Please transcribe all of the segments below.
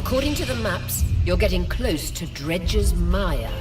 According to the maps, you're getting close to Dredge's Mire.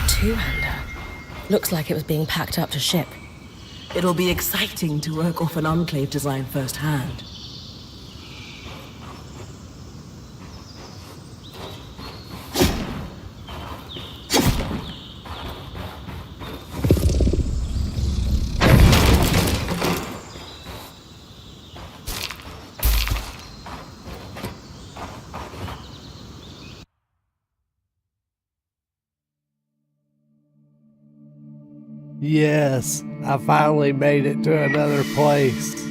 Two-hander. Looks like it was being packed up to ship. It'll be exciting to work off an Enclave design firsthand. Yes, I finally made it to another place.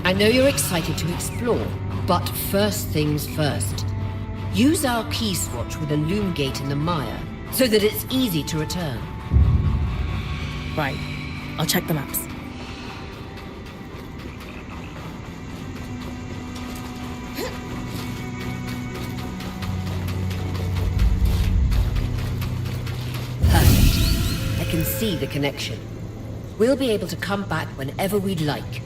I know you're excited to explore, but first things first. Use our key swatch with a loom gate in the mire, so that it's easy to return. Right. I'll check the maps. Perfect. I can see the connection. We'll be able to come back whenever we'd like.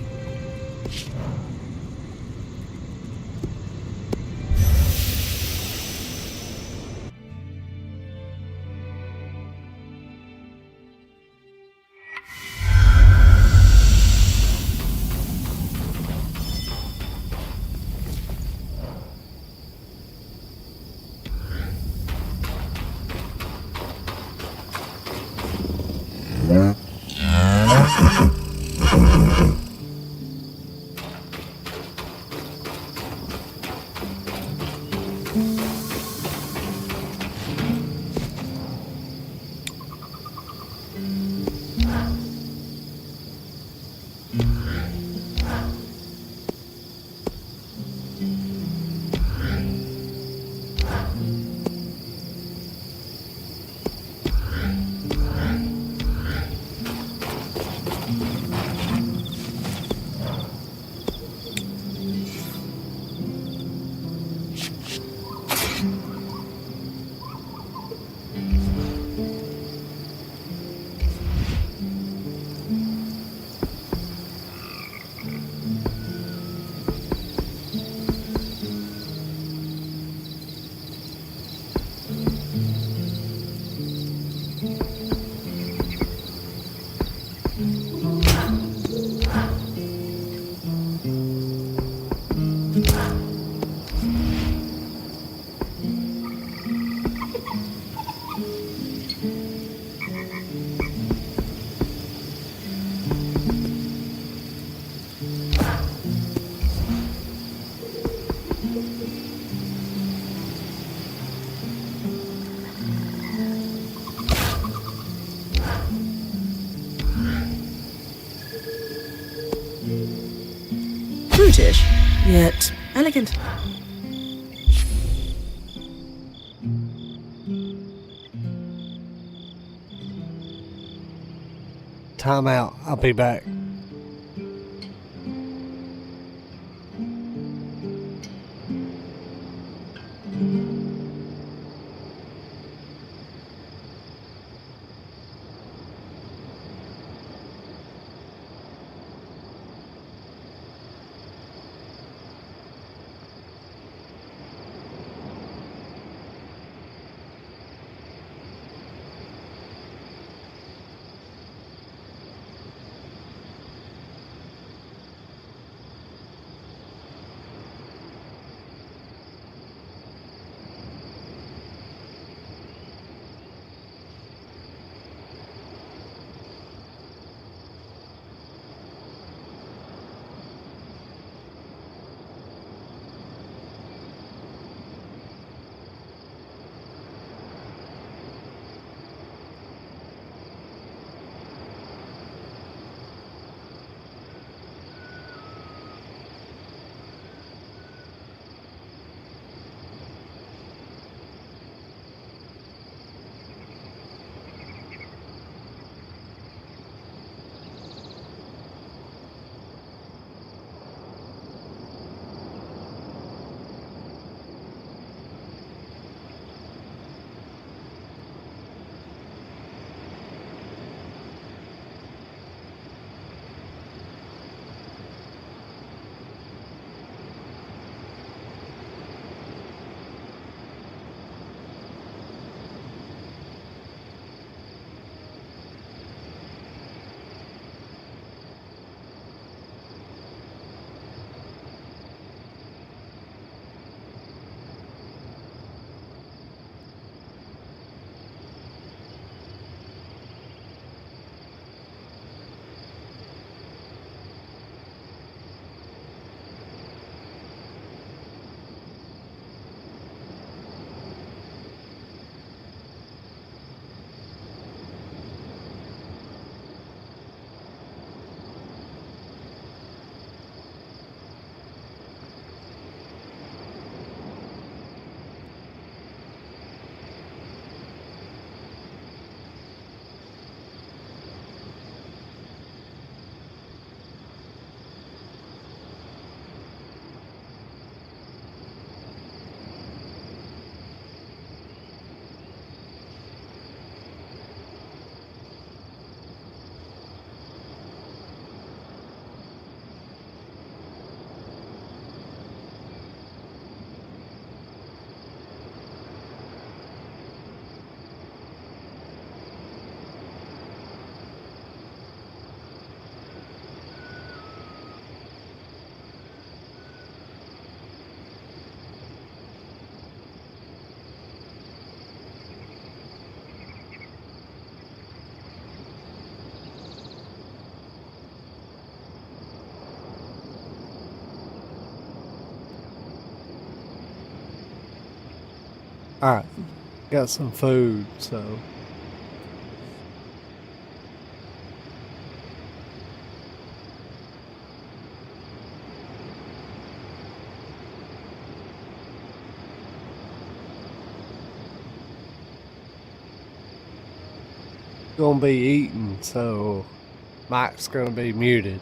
Brutish, yet elegant. Time out. I'll be back. Alright, got some food, so. Gonna be eating, so Mike's gonna be muted.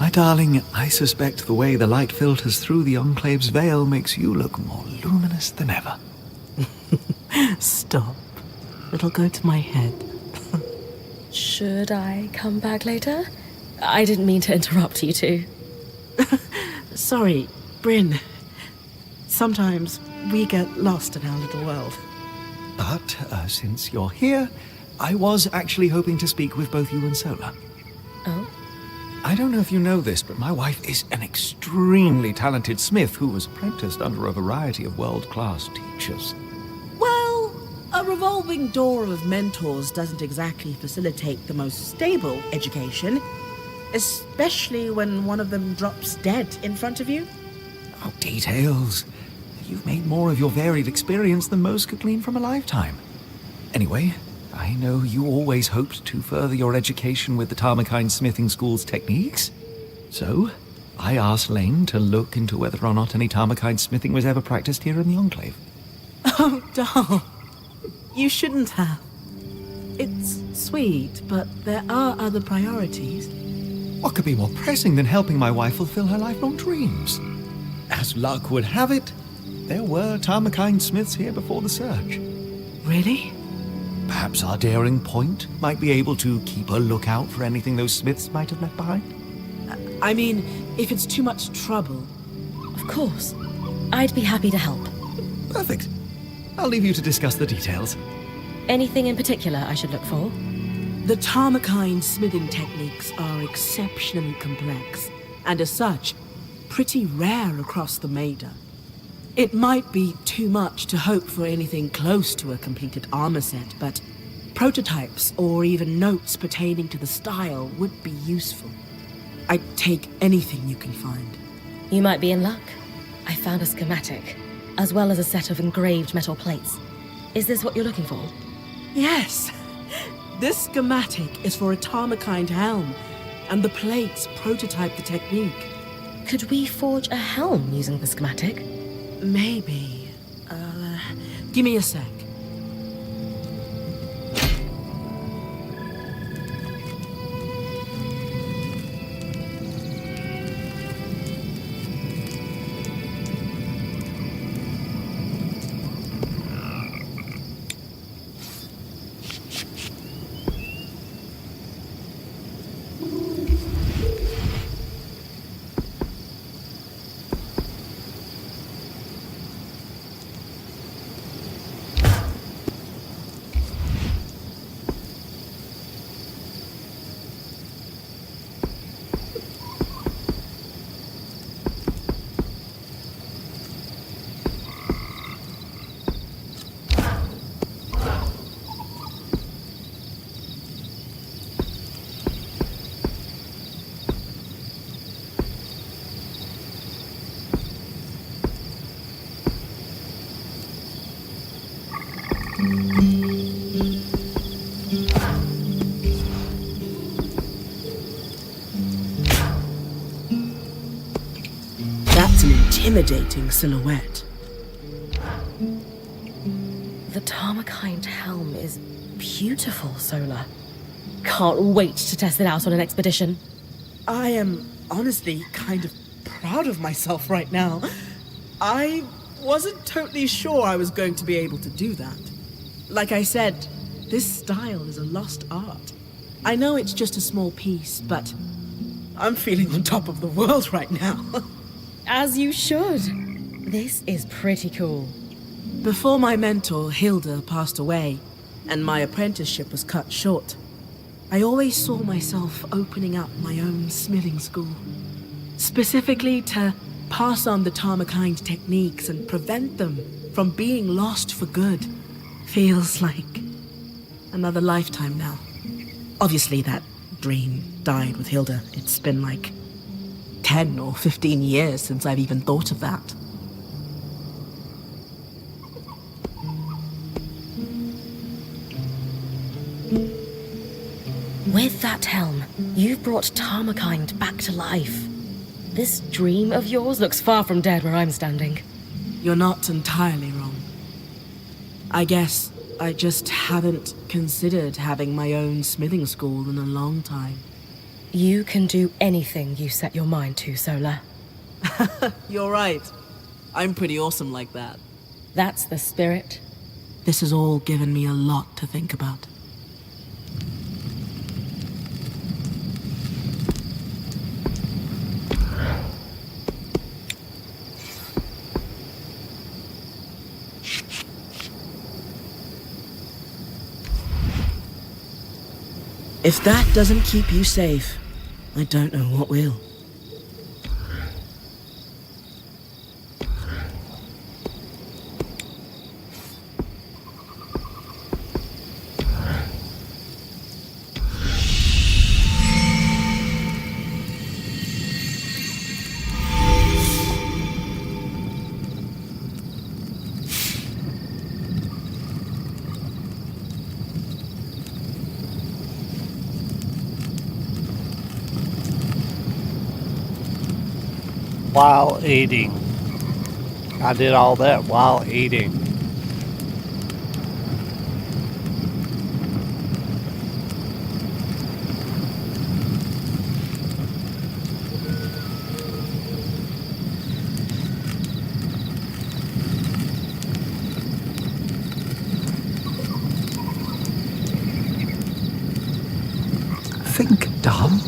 My darling, I suspect the way the light filters through the Enclave's veil makes you look more luminous than ever. Stop. It'll go to my head. Should I come back later? I didn't mean to interrupt you two. Sorry, Bryn. Sometimes we get lost in our little world. But since you're here, I was actually hoping to speak with both you and Sola. Oh? I don't know if you know this, but my wife is an extremely talented smith who was apprenticed under a variety of world-class teachers. Well, a revolving door of mentors doesn't exactly facilitate the most stable education, especially when one of them drops dead in front of you. Oh, details. You've made more of your varied experience than most could glean from a lifetime. Anyway, I know you always hoped to further your education with the Tarmakine Smithing School's techniques. So, I asked Lane to look into whether or not any Tarmakine smithing was ever practiced here in the Enclave. Oh, doll. You shouldn't have. It's sweet, but there are other priorities. What could be more pressing than helping my wife fulfill her lifelong dreams? As luck would have it, there were Tarmakine smiths here before the search. Really? Perhaps our daring point might be able to keep a lookout for anything those smiths might have left behind. I mean, if it's too much trouble. Of course. I'd be happy to help. Perfect. I'll leave you to discuss the details. Anything in particular I should look for? The Tarmakine smithing techniques are exceptionally complex, and as such, pretty rare across the Maida. It might be too much to hope for anything close to a completed armor set, but prototypes or even notes pertaining to the style would be useful. I'd take anything you can find. You might be in luck. I found a schematic, as well as a set of engraved metal plates. Is this what you're looking for? Yes! This schematic is for a Tarmakine helm, and the plates prototype the technique. Could we forge a helm using the schematic? Maybe. Give me a sec. That's an intimidating silhouette. The Tarmakine helm is beautiful, Sola. Can't wait to test it out on an expedition. I am honestly kind of proud of myself right now. I wasn't totally sure I was going to be able to do that. Like I said, this style is a lost art. I know it's just a small piece, but I'm feeling on top of the world right now. As you should. This is pretty cool. Before my mentor, Hilda, passed away, and my apprenticeship was cut short, I always saw myself opening up my own smithing school. Specifically to pass on the Tarmakine techniques and prevent them from being lost for good. Feels like another lifetime now. Obviously that dream died with Hilda. It's been like 10 or 15 years since I've even thought of that. With that helm, you've brought Tarmakine back to life. This dream of yours looks far from dead where I'm standing. You're not entirely wrong. I guess I just haven't considered having my own smithing school in a long time. You can do anything you set your mind to, Sola. You're right. I'm pretty awesome like that. That's the spirit. This has all given me a lot to think about. If that doesn't keep you safe, I don't know what will. While eating. I did all that while eating. Think, Dom.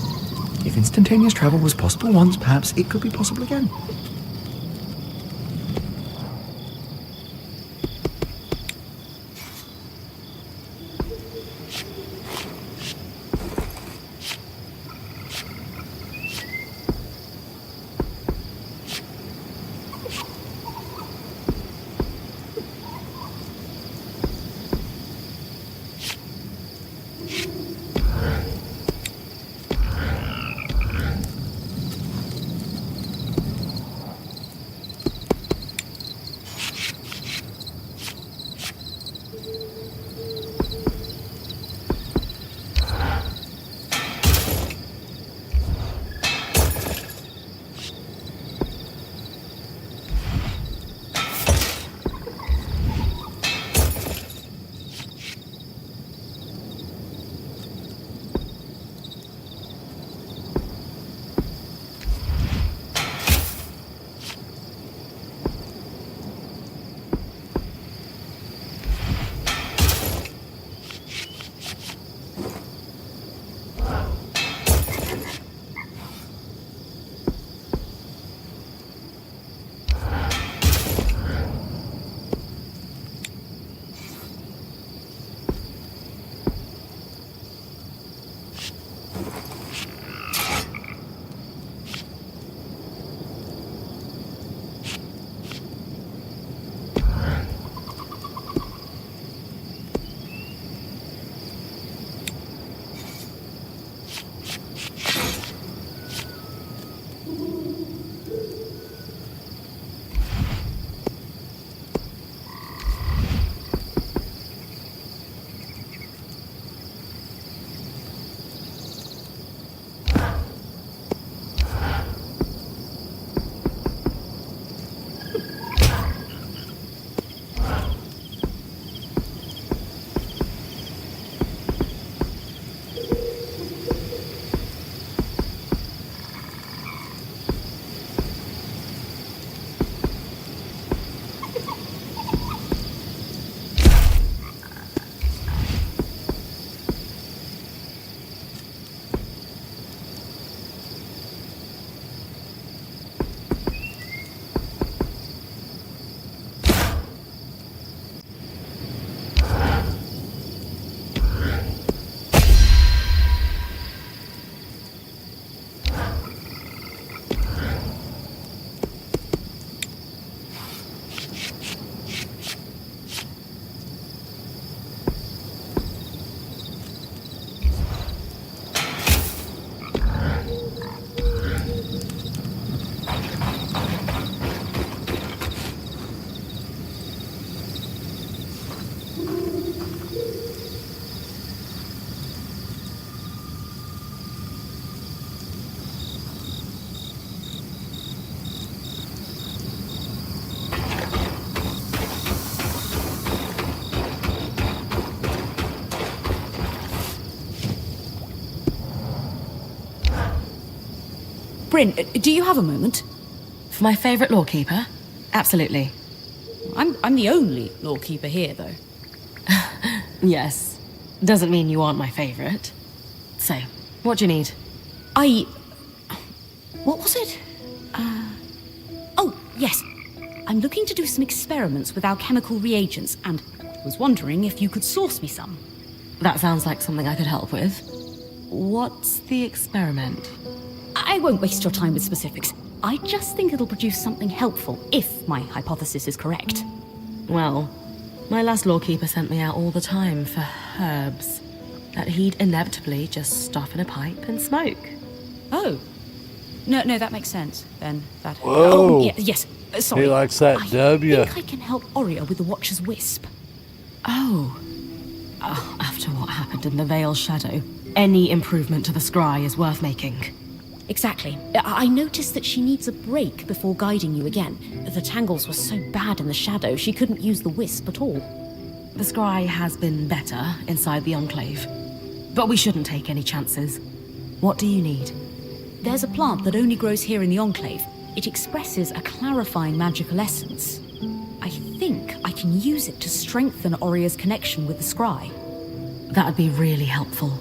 If instantaneous travel was possible once, perhaps it could be possible again. Bryn, do you have a moment? For my favourite lawkeeper? Absolutely. I'm the only lawkeeper here, though. Yes. Doesn't mean you aren't my favourite. So, what do you need? What was it? Oh, yes. I'm looking to do some experiments with alchemical reagents, and was wondering if you could source me some. That sounds like something I could help with. What's the experiment? I won't waste your time with specifics. I just think it'll produce something helpful, if my hypothesis is correct. Well, my last lawkeeper sent me out all the time for herbs that he'd inevitably just stuff in a pipe and smoke. Oh. No, that makes sense, then. That... Whoa. Oh, yes. Sorry. He likes that W. I think I can help Aurea with the Watcher's Wisp. Oh. After what happened in the Veil's Shadow, any improvement to the scry is worth making. Exactly. I noticed that she needs a break before guiding you again. The tangles were so bad in the shadow, she couldn't use the wisp at all. The scry has been better inside the Enclave. But we shouldn't take any chances. What do you need? There's a plant that only grows here in the Enclave. It expresses a clarifying magical essence. I think I can use it to strengthen Aurea's connection with the scry. That'd be really helpful.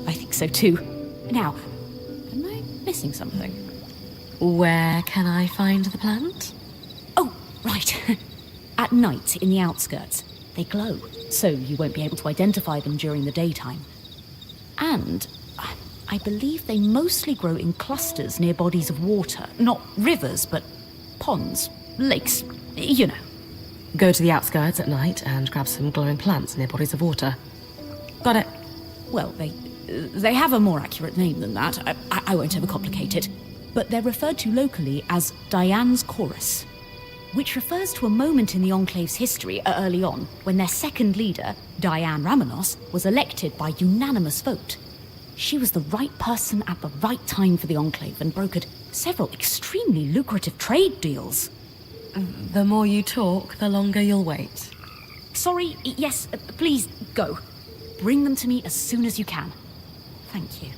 I think so too. Now, am I missing something? Where can I find the plant? Oh, right. At night, in the outskirts. They glow, so you won't be able to identify them during the daytime. And I believe they mostly grow in clusters near bodies of water. Not rivers, but ponds, lakes, you know. Go to the outskirts at night and grab some glowing plants near bodies of water. Got it. Well, they have a more accurate name than that. I won't overcomplicate it. But they're referred to locally as Diane's Chorus, which refers to a moment in the Enclave's history early on when their second leader, Diane Ramenos, was elected by unanimous vote. She was the right person at the right time for the Enclave and brokered several extremely lucrative trade deals. The more you talk, the longer you'll wait. Sorry, yes, please, go. Bring them to me as soon as you can. Thank you.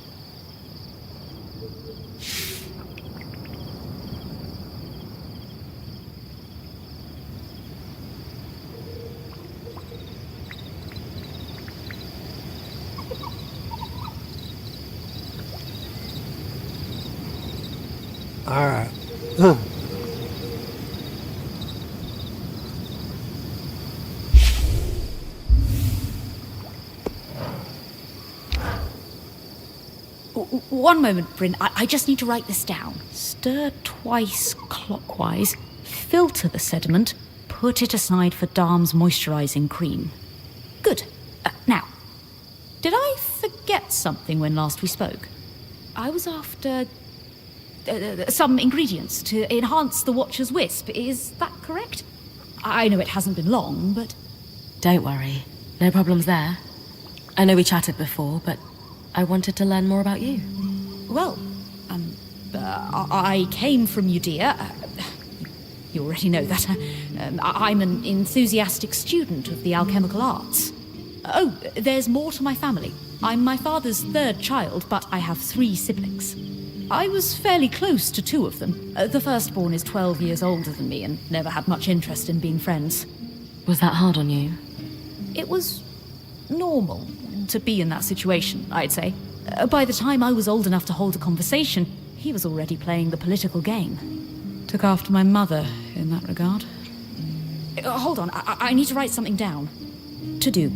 All right. One moment, Bryn. I just need to write this down. Stir twice clockwise, filter the sediment, put it aside for Darm's moisturizing cream. Good. Now, did I forget something when last we spoke? I was after some ingredients to enhance the Watcher's Wisp. Is that correct? I know it hasn't been long, but... Don't worry. No problems there. I know we chatted before, but I wanted to learn more about you. Well, I came from Judea. You already know that. I'm an enthusiastic student of the alchemical arts. Oh, there's more to my family. I'm my father's third child, but I have 3 siblings. I was fairly close to 2 of them. The firstborn is 12 years older than me and never had much interest in being friends. Was that hard on you? It was normal to be in that situation, I'd say. By the time I was old enough to hold a conversation, he was already playing the political game. Took after my mother in that regard. Hold on, I need to write something down. To do.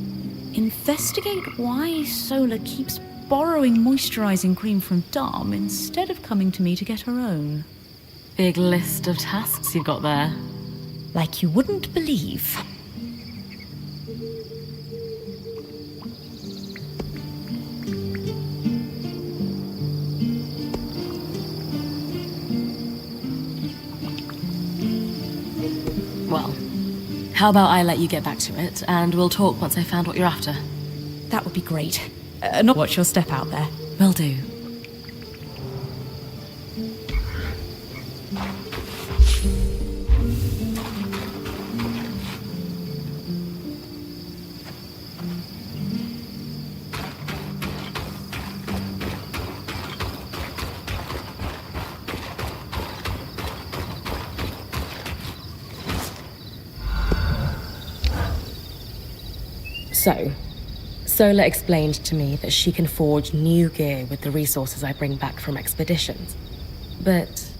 Investigate why Sola keeps borrowing moisturizing cream from Darm instead of coming to me to get her own. Big list of tasks you've got there. Like you wouldn't believe. Well, how about I let you get back to it, and we'll talk once I found what you're after. That would be great. Not watch your step out there. Will do. So, Sola explained to me that she can forge new gear with the resources I bring back from expeditions. But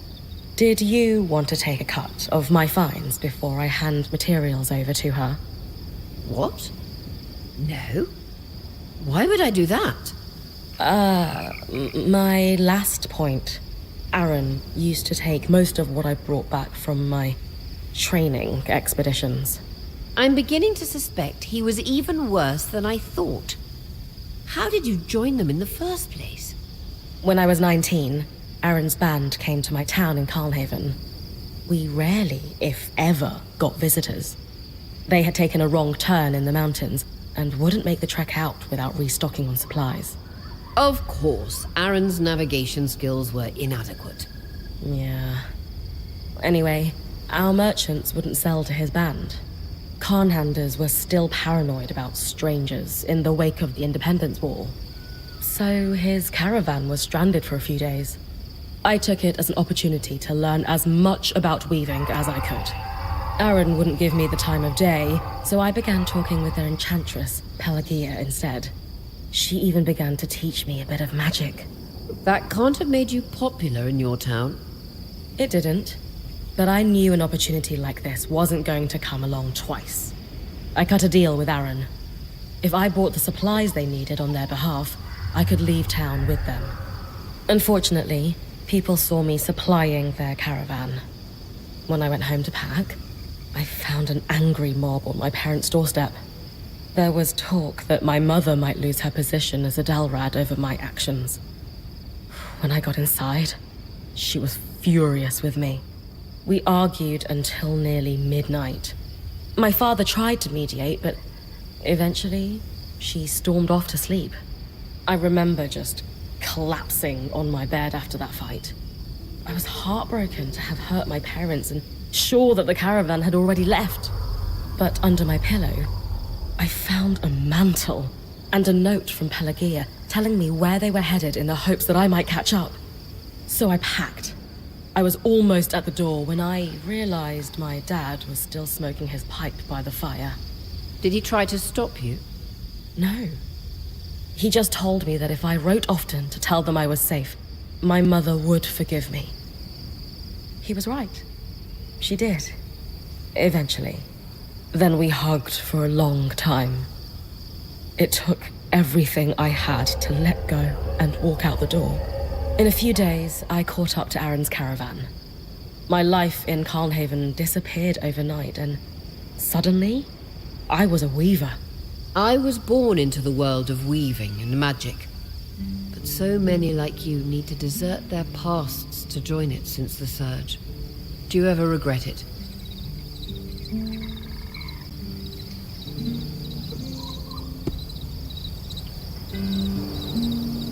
did you want to take a cut of my finds before I hand materials over to her? What? No. Why would I do that? My last point. Aaron used to take most of what I brought back from my training expeditions. I'm beginning to suspect he was even worse than I thought. How did you join them in the first place? When I was 19, Aaron's band came to my town in Carlhaven. We rarely, if ever, got visitors. They had taken a wrong turn in the mountains and wouldn't make the trek out without restocking on supplies. Of course, Aaron's navigation skills were inadequate. Yeah. Anyway, our merchants wouldn't sell to his band. Khanhanders were still paranoid about strangers in the wake of the Independence War. So his caravan was stranded for a few days. I took it as an opportunity to learn as much about weaving as I could. Aaron wouldn't give me the time of day, so I began talking with their enchantress, Pelagia, instead. She even began to teach me a bit of magic. That can't have made you popular in your town. It didn't, but I knew an opportunity like this wasn't going to come along twice. I cut a deal with Aaron. If I bought the supplies they needed on their behalf, I could leave town with them. Unfortunately, people saw me supplying their caravan. When I went home to pack, I found an angry mob on my parents' doorstep. There was talk that my mother might lose her position as a Dalrad over my actions. When I got inside, she was furious with me. We argued until nearly midnight. My father tried to mediate, but eventually, she stormed off to sleep. I remember just collapsing on my bed after that fight. I was heartbroken to have hurt my parents and sure that the caravan had already left. But under my pillow, I found a mantle and a note from Pelagia telling me where they were headed in the hopes that I might catch up. So I packed. I was almost at the door when I realized my dad was still smoking his pipe by the fire. Did he try to stop you? No. He just told me that if I wrote often to tell them I was safe, my mother would forgive me. He was right. She did. Eventually. Then we hugged for a long time. It took everything I had to let go and walk out the door. In a few days, I caught up to Aaron's caravan. My life in Carlhaven disappeared overnight, and suddenly, I was a weaver. I was born into the world of weaving and magic. But so many like you need to desert their pasts to join it since the Surge. Do you ever regret it?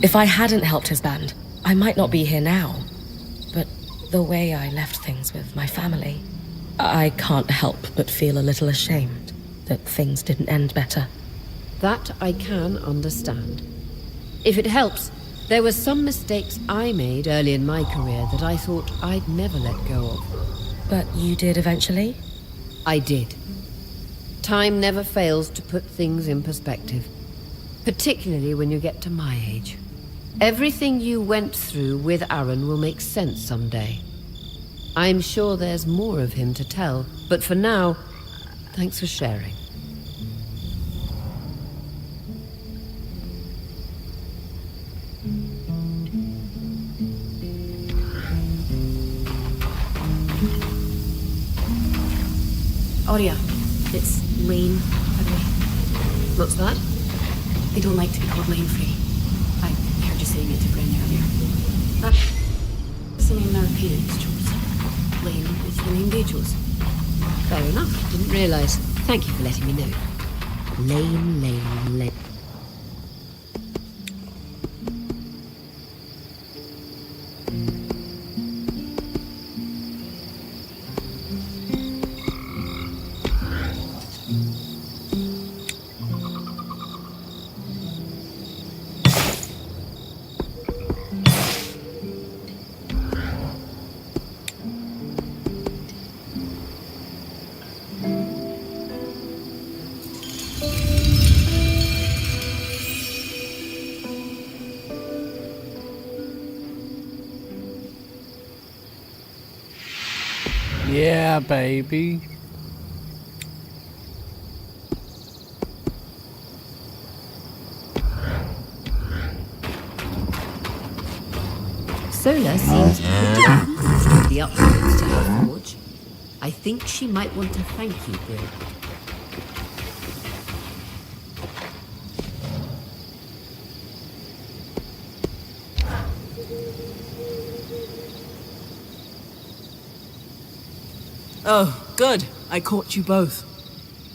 If I hadn't helped his band, I might not be here now. But the way I left things with my family, I can't help but feel a little ashamed that things didn't end better. That I can understand. If it helps, there were some mistakes I made early in my career that I thought I'd never let go of. But you did eventually? I did. Time never fails to put things in perspective, particularly when you get to my age. Everything you went through with Aaron will make sense someday. I'm sure there's more of him to tell, but for now, thanks for sharing. Aria, it's Lane, by the way. What's that? They don't like to be called Lane Free. I heard you saying it to Bren earlier. That's the name our parents chose. Lane is the name they chose. Fair enough. Didn't realize. Thank you for letting me know. Lane. Yeah, baby. Sola seems pretty pleased with the upgrades to her forge. I think she might want to thank you, Bill. Oh, good. I caught you both.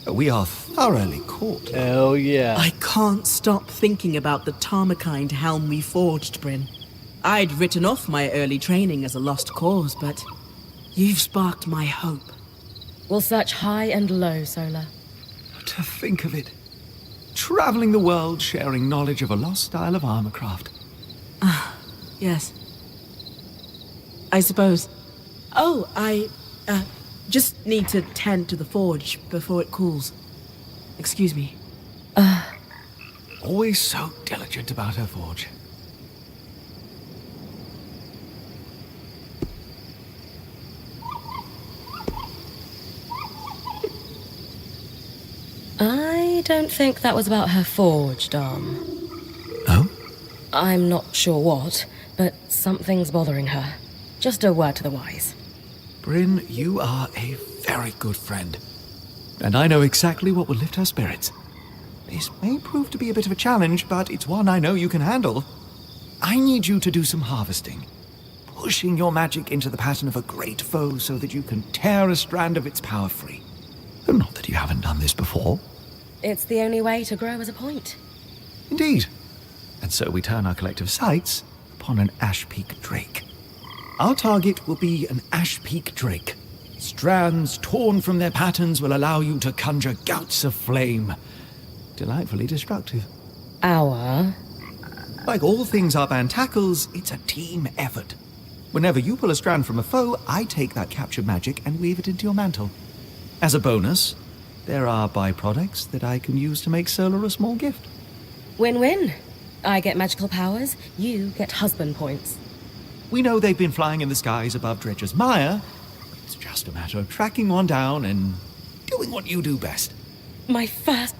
We are thoroughly caught. Hell yeah. I can't stop thinking about the Tarmakind helm we forged, Bryn. I'd written off my early training as a lost cause, but you've sparked my hope. We'll search high and low, Sola. To think of it. Traveling the world, sharing knowledge of a lost style of armorcraft. Yes. I suppose. Oh, I just need to tend to the forge before it cools. Excuse me. Always so diligent about her forge. I don't think that was about her forge, Dom. Oh? I'm not sure what, but something's bothering her. Just a word to the wise. Bryn, you are a very good friend. And I know exactly what will lift her spirits. This may prove to be a bit of a challenge, but it's one I know you can handle. I need you to do some harvesting. Pushing your magic into the pattern of a great foe so that you can tear a strand of its power free. Not that you haven't done this before. It's the only way to grow as a point. Indeed. And so we turn our collective sights upon an Ash Peak Drake. Our target will be an Ash Peak Drake. Strands torn from their patterns will allow you to conjure gouts of flame. Delightfully destructive. Our? Like all things our band tackles, it's a team effort. Whenever you pull a strand from a foe, I take that captured magic and weave it into your mantle. As a bonus, there are byproducts that I can use to make Solar a small gift. Win-win. I get magical powers, you get husband points. We know they've been flying in the skies above Dredger's Mire. It's just a matter of tracking one down and doing what you do best. My first...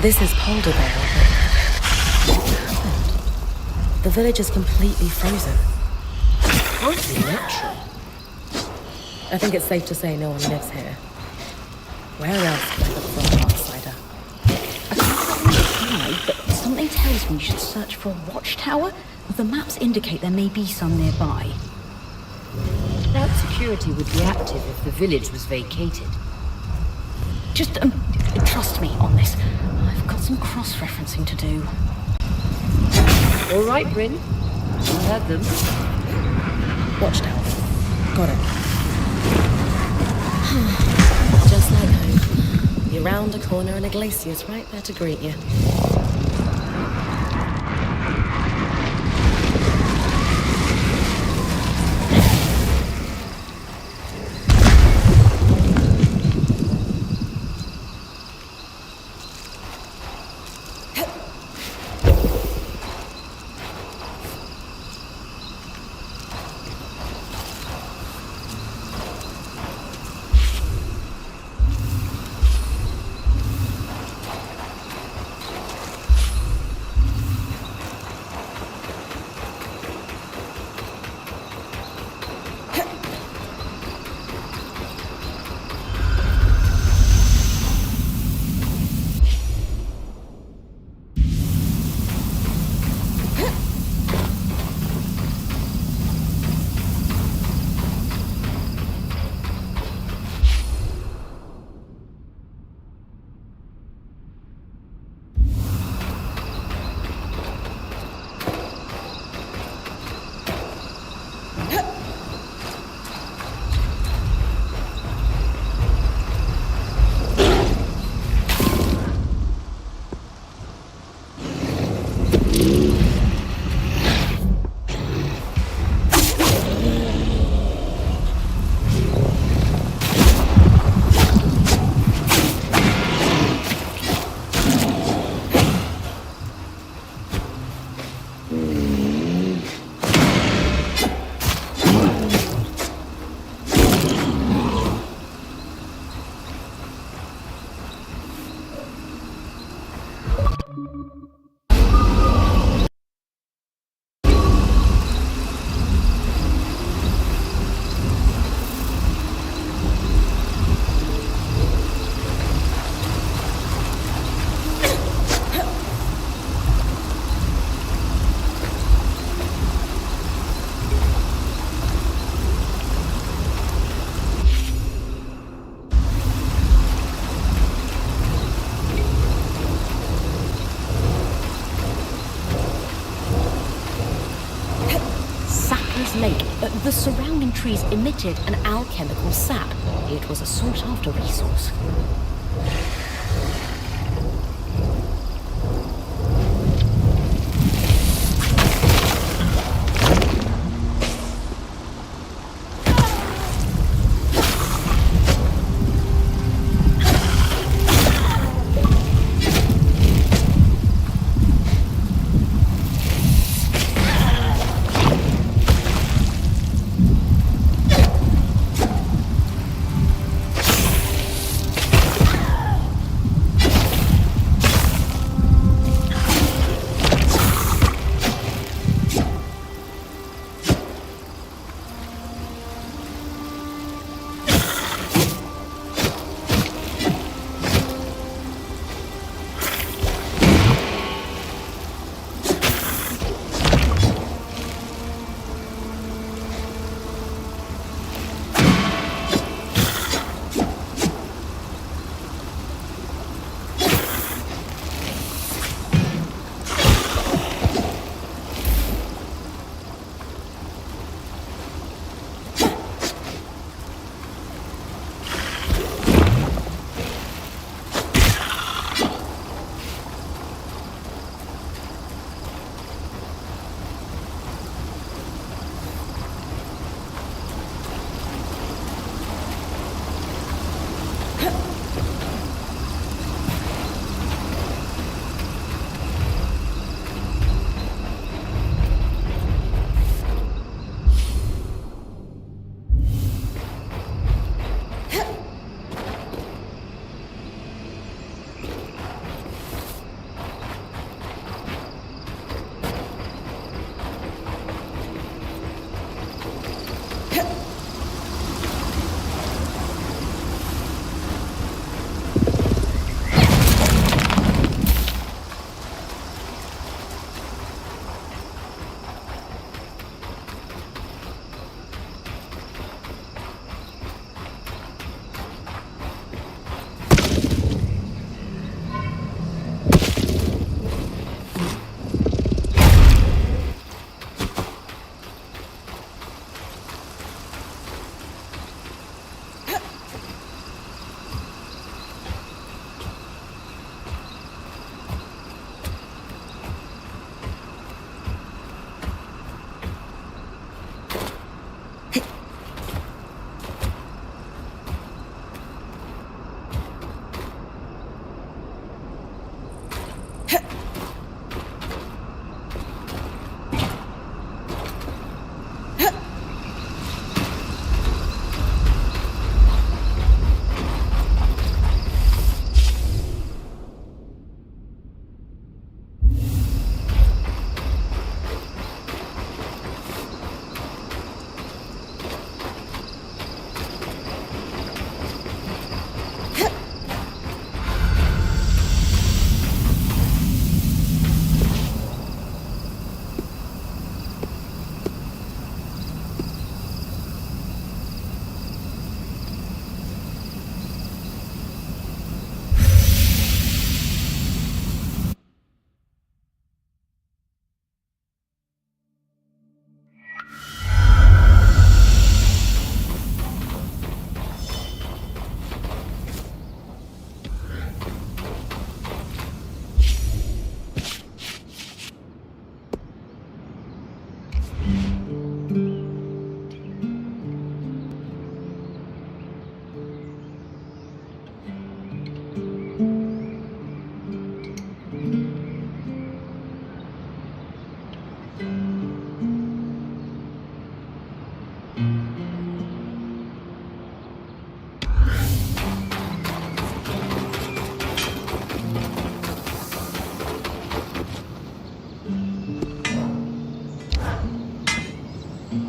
This is Poldervale, but the village is completely frozen. Hardly natural. I think it's safe to say no one lives here. Where else can I look for a outsider? I can't try, but something tells me you should search for a watchtower. The maps indicate there may be some nearby. That security would be active if the village was vacated. Just trust me on this. I've got some cross-referencing to do. All right, Bryn. You heard them. Watchtower. Got it. Just like home. You're round a corner and a glacier's right there to greet you. The surrounding trees emitted an alchemical sap. It was a sought-after resource.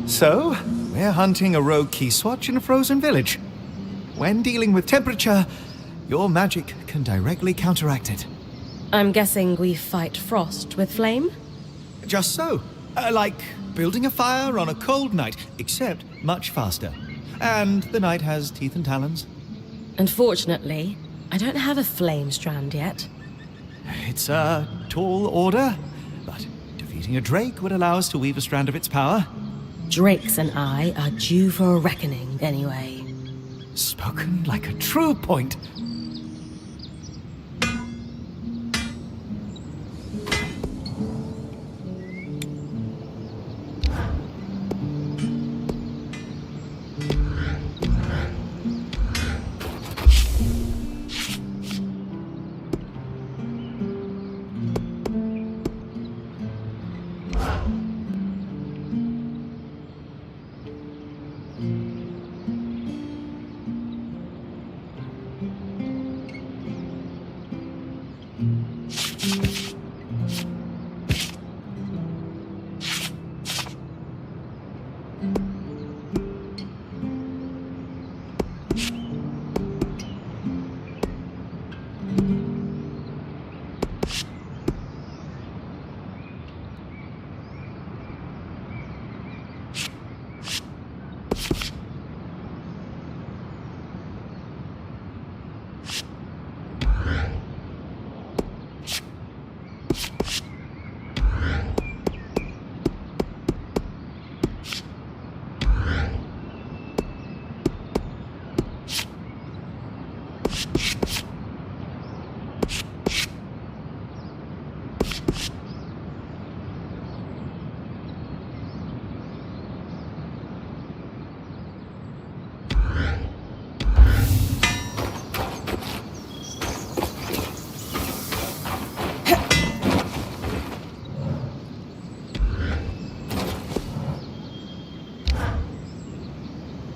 So, we're hunting a rogue key swatch in a frozen village. When dealing with temperature, your magic can directly counteract it. I'm guessing we fight frost with flame? Just so. Like building a fire on a cold night, except much faster. And the night has teeth and talons. Unfortunately, I don't have a flame strand yet. It's a tall order, but defeating a drake would allow us to weave a strand of its power. Drakes and I are due for a reckoning anyway. Spoken like a true point.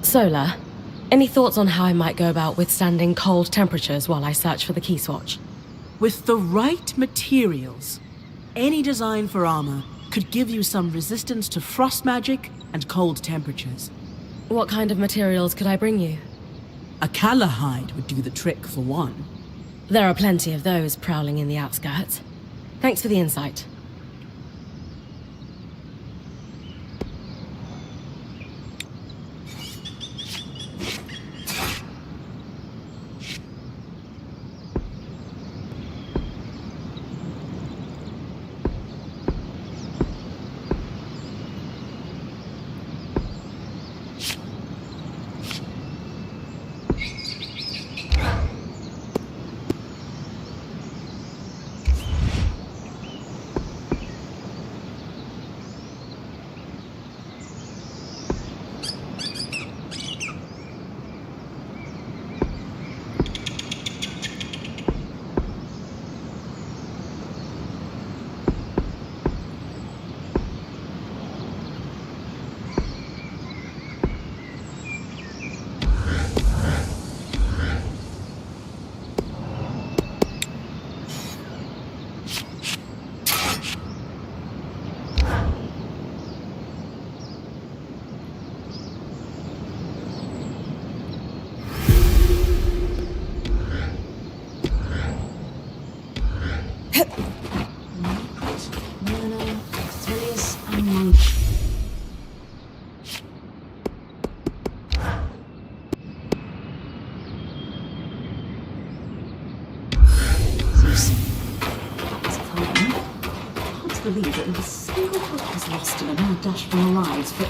Solar, any thoughts on how I might go about withstanding cold temperatures while I search for the key swatch? With the right materials, any design for armor could give you some resistance to frost magic and cold temperatures. What kind of materials could I bring you? A Kala hide would do the trick for one. There are plenty of those prowling in the outskirts. Thanks for the insight. Believe that not a single hope was lost in a mad dash for our lives, but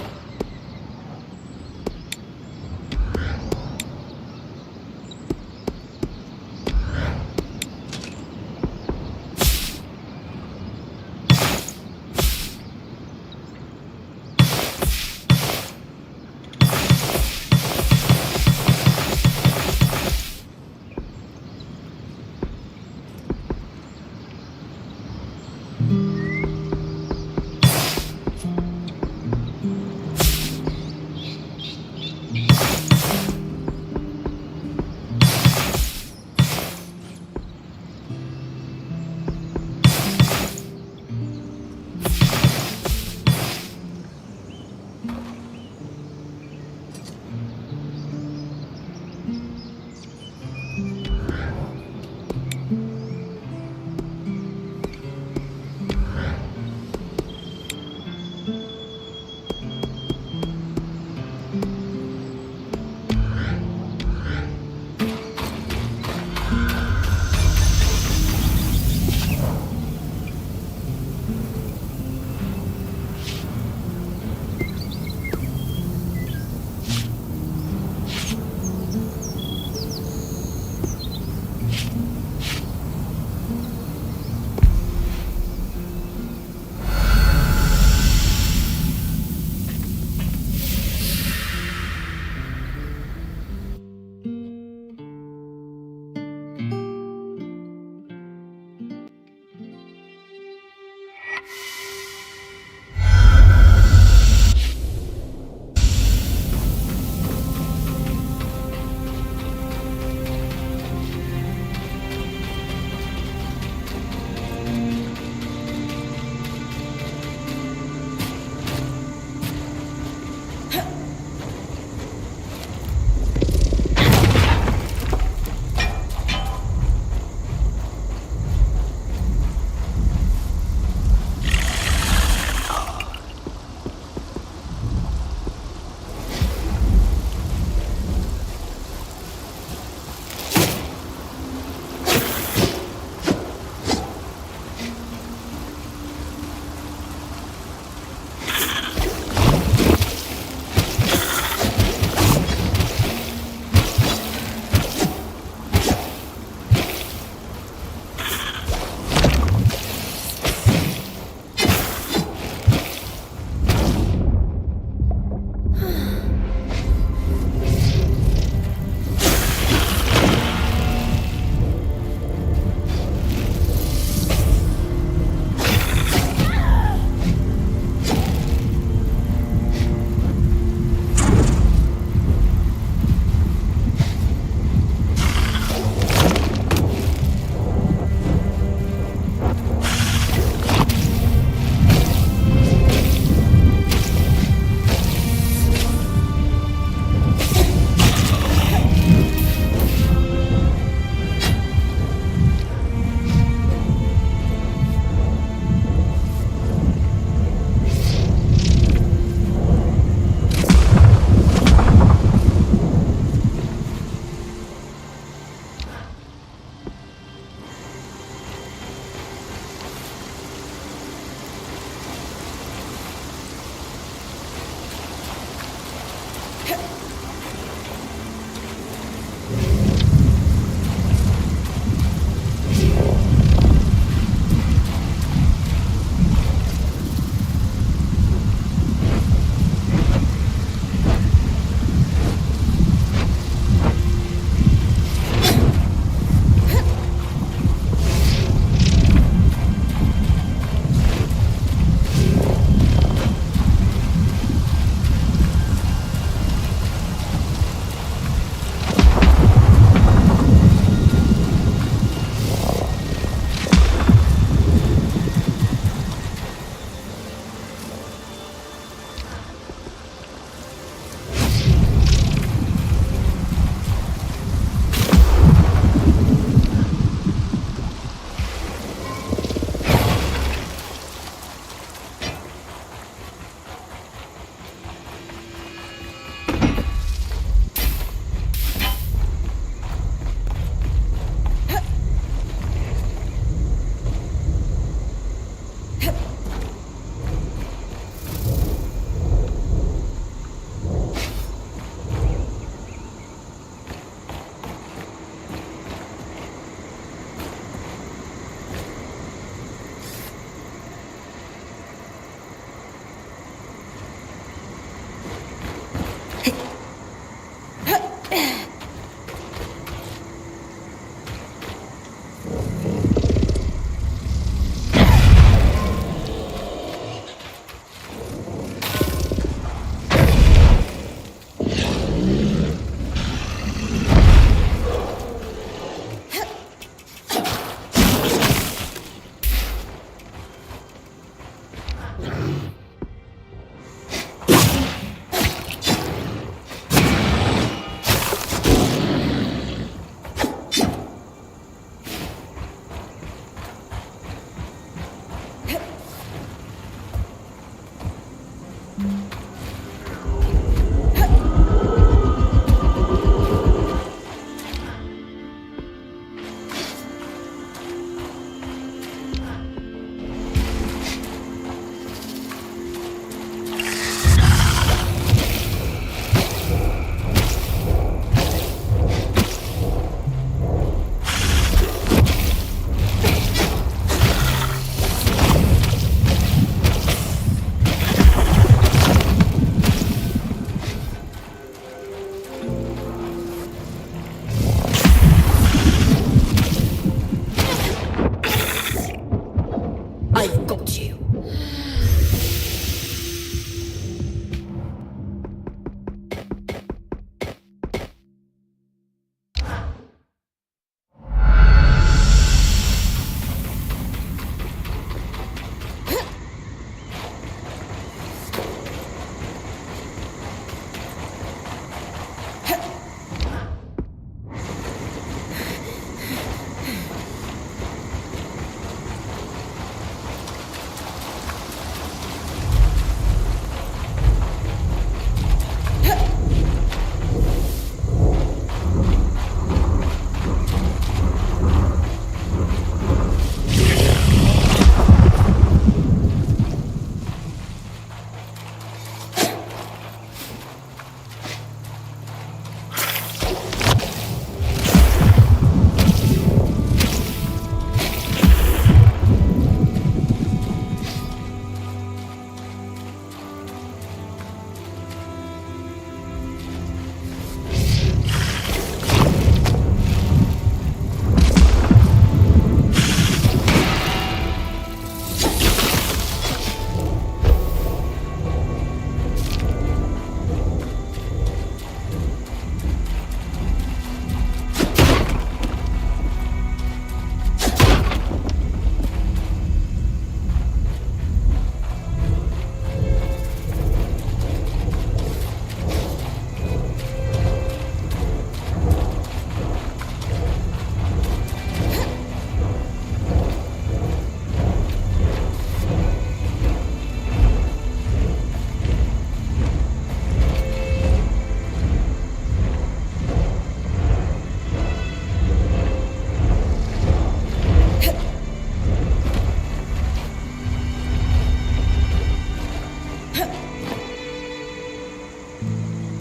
got you.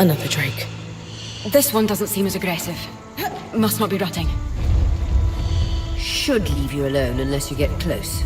Another Drake. This one doesn't seem as aggressive. Must not be rutting. Should leave you alone unless you get close.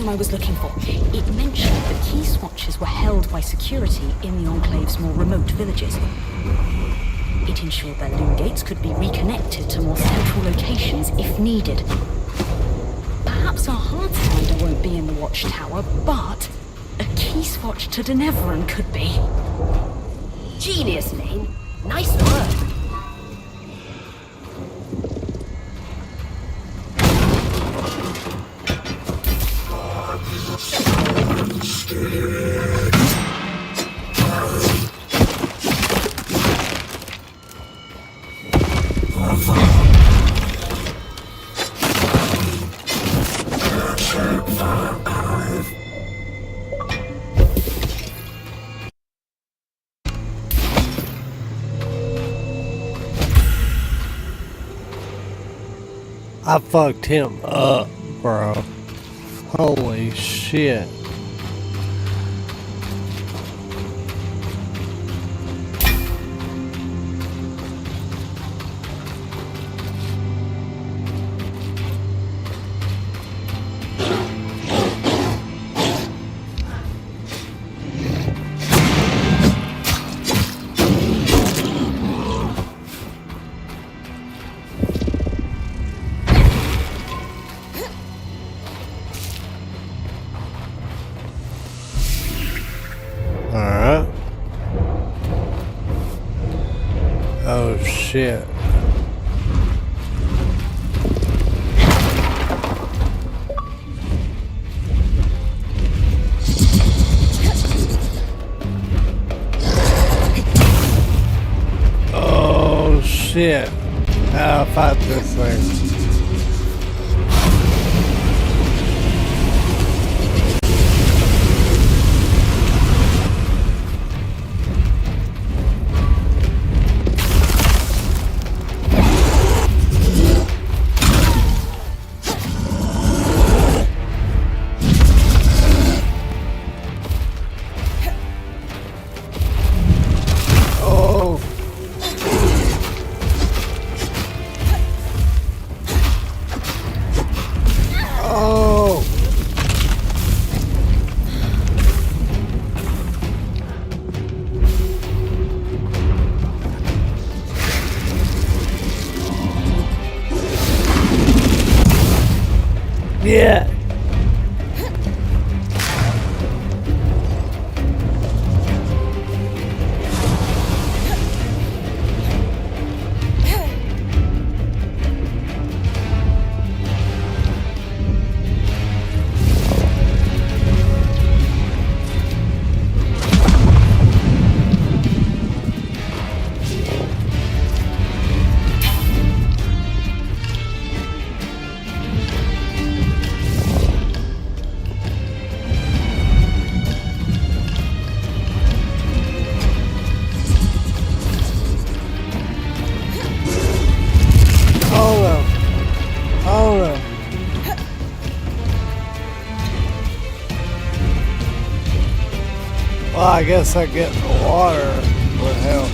I was looking for. It mentioned that key swatches were held by security in the Enclave's more remote villages. It ensured that loom gates could be reconnected to more central locations if needed. Perhaps our Heartfinder won't be in the watchtower, but a key swatch to Deneveran could be. Genius, Lane. Nice work. I fucked him up, bro. Holy shit. Alright. Oh shit. Oh shit. How I fight this thing? Yeah. Oh no. Oh no. Well, I guess I get the water would help.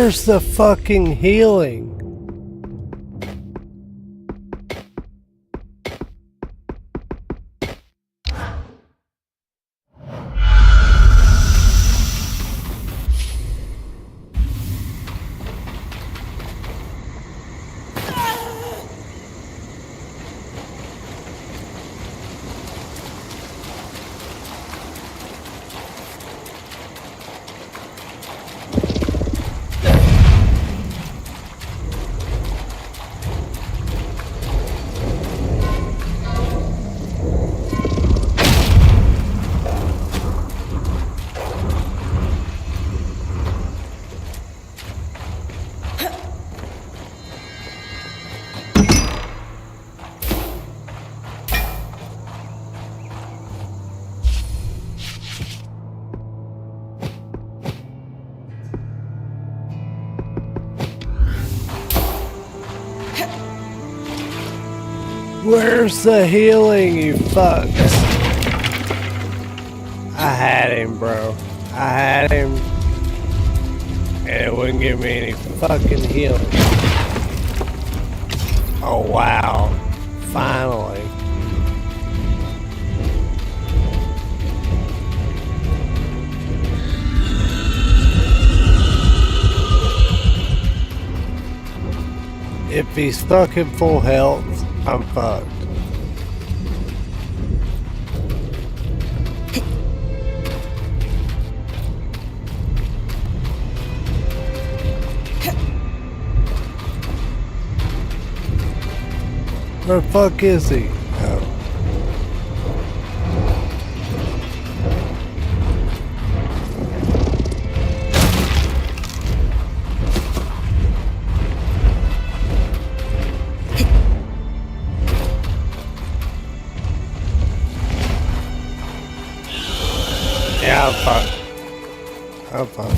Where's the fucking healing? Where's the healing, you fucks? I had him, bro. I had him. And it wouldn't give me any fucking healing. Oh, wow. Finally. If he's fucking full health, I'm fucked. Where the fuck is he? Oh. Yeah, I'm fine. I'm fine.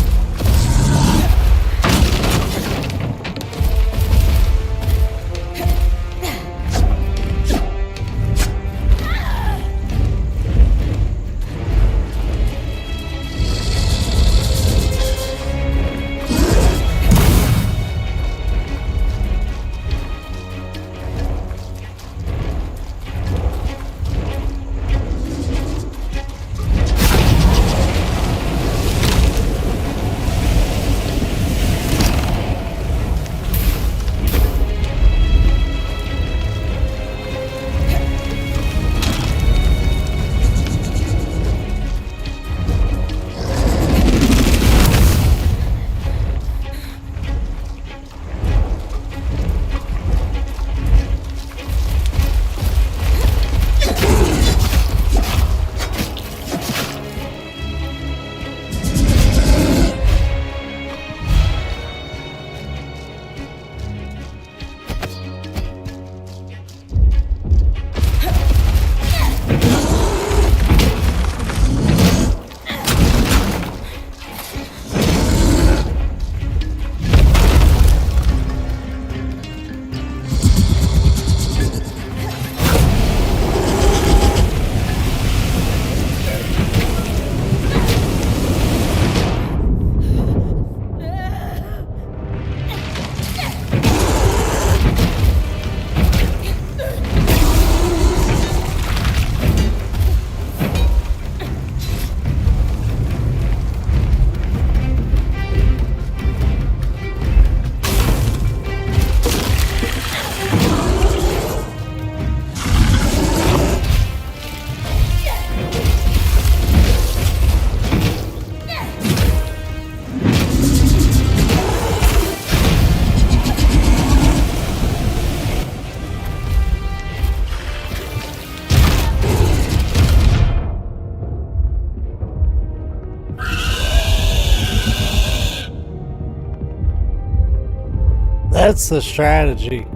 That's the strategy.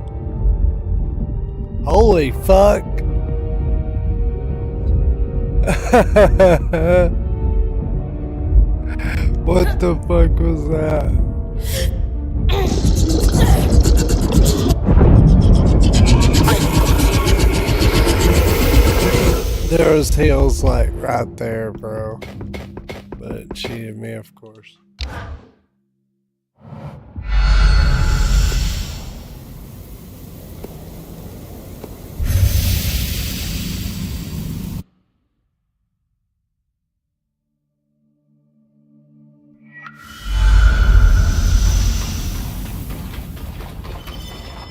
Holy fuck. What the fuck was that? There was heels like right there, bro. But she and me, of course.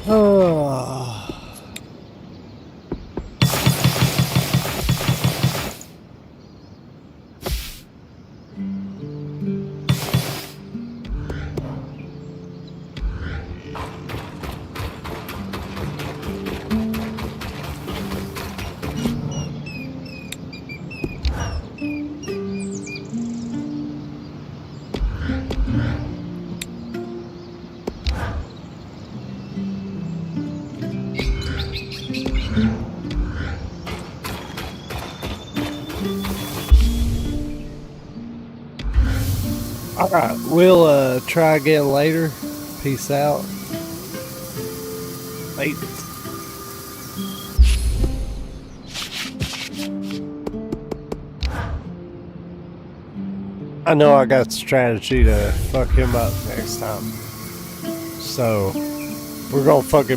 Oh. Alright, we'll try again later. Peace out. Bye. I know I got strategy to fuck him up next time. So, we're gonna fuck him